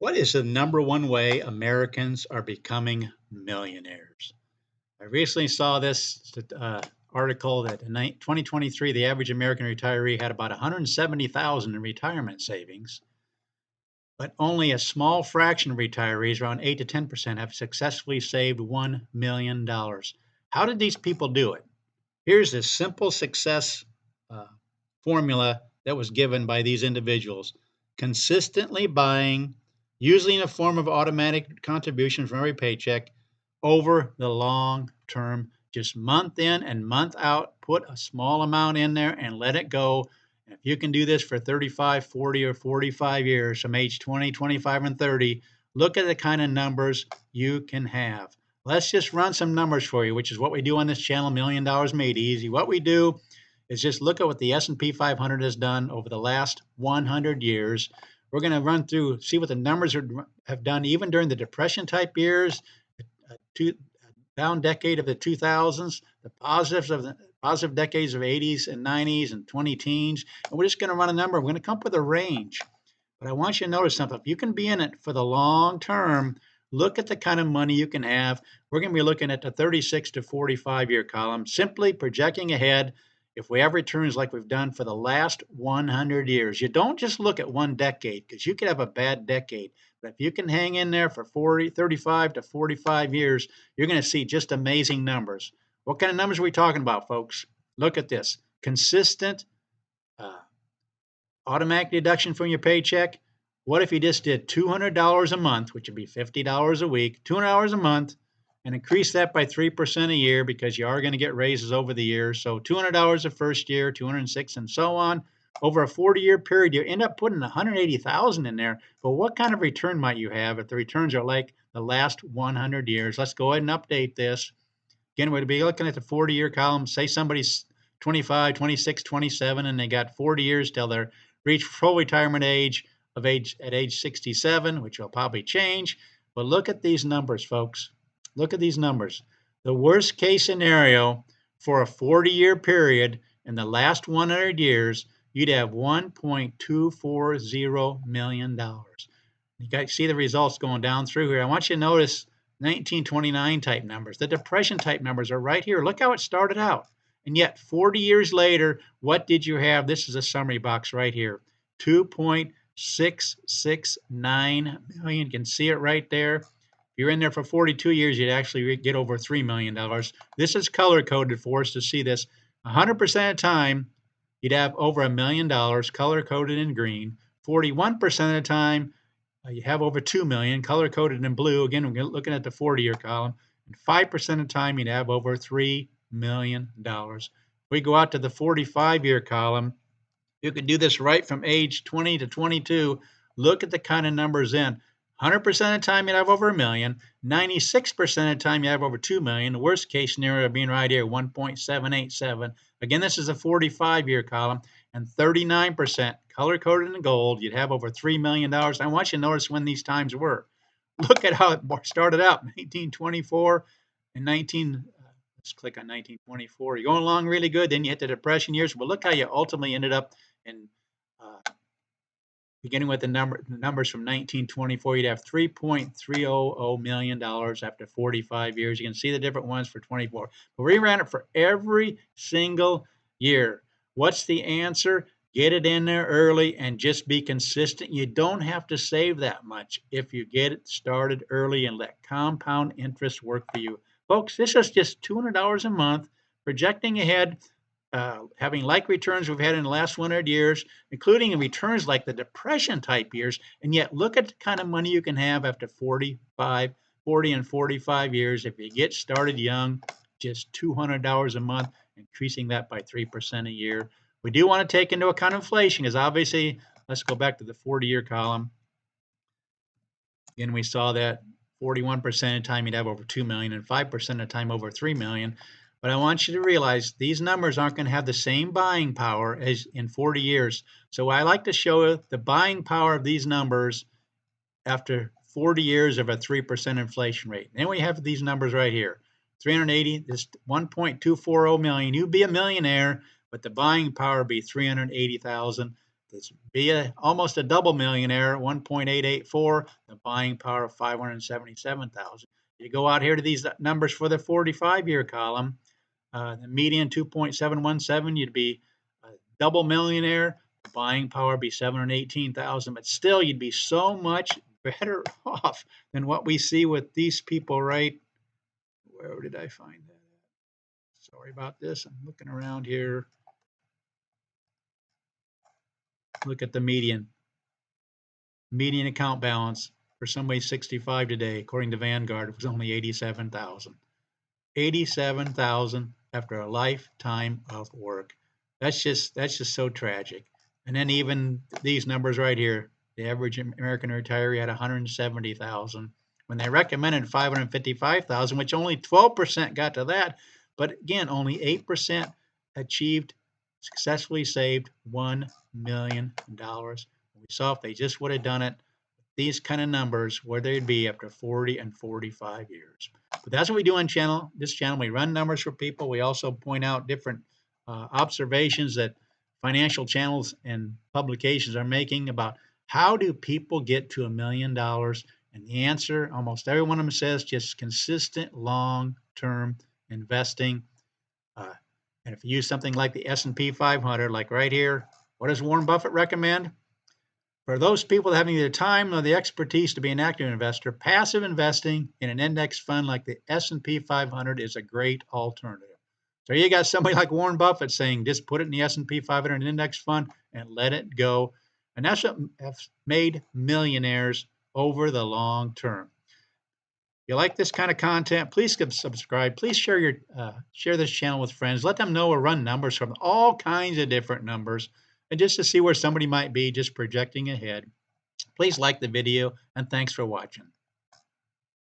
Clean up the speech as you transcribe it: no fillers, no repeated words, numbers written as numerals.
What is the number one way Americans are becoming millionaires? I recently saw this article that in 2023, the average American retiree had about 170,000 in retirement savings, but only a small fraction of retirees, around 8 to 10%, have successfully saved $1 million. How did these people do it? Here's a simple success uh, formula that was given by these individuals: consistently buying, usually in a form of automatic contribution from every paycheck, over the long term, just month in and month out. Put a small amount in there and let it go. And if you can do this for 35, 40, or 45 years, from age 20, 25, and 30, look at the kind of numbers you can have. Let's just run some numbers for you, which is what we do on this channel, Million Dollars Made Easy. What we do is just look at what the S&P 500 has done over the last 100 years. We're going to run through, see what the numbers have done even during the Depression type years, two, down decade of the 2000s, the positives of the positive decades of 80s and 90s and 20 teens. And we're just going to run a number. We're going to come up with a range. But I want you to notice something. If you can be in it for the long term, look at the kind of money you can have. We're going to be looking at the 36 to 45 year column, simply projecting ahead if we have returns like we've done for the last 100 years. You don't just look at one decade, because you could have a bad decade. But if you can hang in there for 35 to 45 years, you're going to see just amazing numbers. What kind of numbers are we talking about, folks? Look at this: consistent uh, automatic deduction from your paycheck. What if you just did $200 a month, which would be $50 a week, $200 a month, and increase that by 3% a year, because you are going to get raises over the years. So $200 the first year, 206, and so on. Over a 40-year period, you end up putting 180,000 in there. But what kind of return might you have if the returns are like the last 100 years? Let's go ahead and update this. Again, we'd be looking at the 40-year column. Say somebody's 25, 26, 27, and they got 40 years till they're reach full retirement age at age 67, which will probably change. But look at these numbers, folks. Look at these numbers. The worst case scenario for a 40-year period in the last 100 years, you'd have $1.240 million. You guys see the results going down through here. I want you to notice 1929 type numbers. The Depression type numbers are right here. Look how it started out. And yet, 40 years later, what did you have? This is a summary box right here: 2.669 million. You can see it right there. If you're in there for 42 years, you'd actually get over $3 million. This is color coded for us to see this. 100% of the time, you'd have over $1 million, color coded in green. 41% of the time, you have over 2 million, color coded in blue. Again, we're looking at the 40-year column. And 5% of the time, you'd have over $3 million. We go out to the 45-year column. You can do this right from age 20 to 22. Look at the kind of numbers in. 100% of the time, you'd have over a million. 96% of the time, you have over 2 million. The worst case scenario being right here, 1.787. Again, this is a 45-year column. And 39% color coded in gold, you'd have over $3 million. I want you to notice when these times were. Look at how it started out: 1924 and 19. Let's click on 1924. You're going along really good. Then you hit the Depression years. Well, look how you ultimately ended up in beginning with the numbers from 1924. You'd have $3.300 million after 45 years. You can see the different ones for 24. But we ran it for every single year. What's the answer? Get it in there early and just be consistent. You don't have to save that much if you get it started early and let compound interest work for you. Folks, this is just $200 a month, projecting ahead, having like returns we've had in the last 100 years, including returns like the Depression type years. And yet, look at the kind of money you can have after 40 and 45 years if you get started young, just $200 a month, increasing that by 3% a year. We do want to take into account inflation, because obviously, let's go back to the 40-year column. Again, we saw that 41% of the time you'd have over 2 million and 5% of the time over 3 million. But I want you to realize these numbers aren't going to have the same buying power as in 40 years. So I like to show the buying power of these numbers after 40 years of a 3% inflation rate. Then we have these numbers right here: 380, this 1.240 million. You'd be a millionaire, but the buying power would be 380,000. This be almost a double millionaire, 1.884. The buying power of 577,000. You go out here to these numbers for the 45-year column, the median 2.717, you'd be a double millionaire. Buying power would be 718,000, but still you'd be so much better off than what we see with these people right. Where did I find that? Sorry about this. I'm looking around here. Look at the median. Median account balance for somebody 65 today, according to Vanguard, was only 87,000. 87,000 after a lifetime of work. That's just so tragic. And then even these numbers right here, the average American retiree had 170,000 when they recommended 555,000, which only 12% got to that. But again, only 8% achieved, successfully saved $1 million. We saw if they just would have done it, these kind of numbers, where they'd be after 40 and 45 years. But that's what we do on this channel. We run numbers for people. We also point out different observations that financial channels and publications are making about how do people get to $1 million. And the answer, almost every one of them says just consistent long-term investing. And if you use something like the S&P 500, like right here, what does Warren Buffett recommend? For those people that have neither time nor the expertise to be an active investor, passive investing in an index fund like the S&P 500 is a great alternative. So you got somebody like Warren Buffett saying, just put it in the S&P 500 index fund and let it go. And that's what has made millionaires over the long term. If you like this kind of content, please subscribe. Please share this channel with friends. Let them know or run numbers from all kinds of different numbers, and just to see where somebody might be just projecting ahead. Please like the video, and thanks for watching.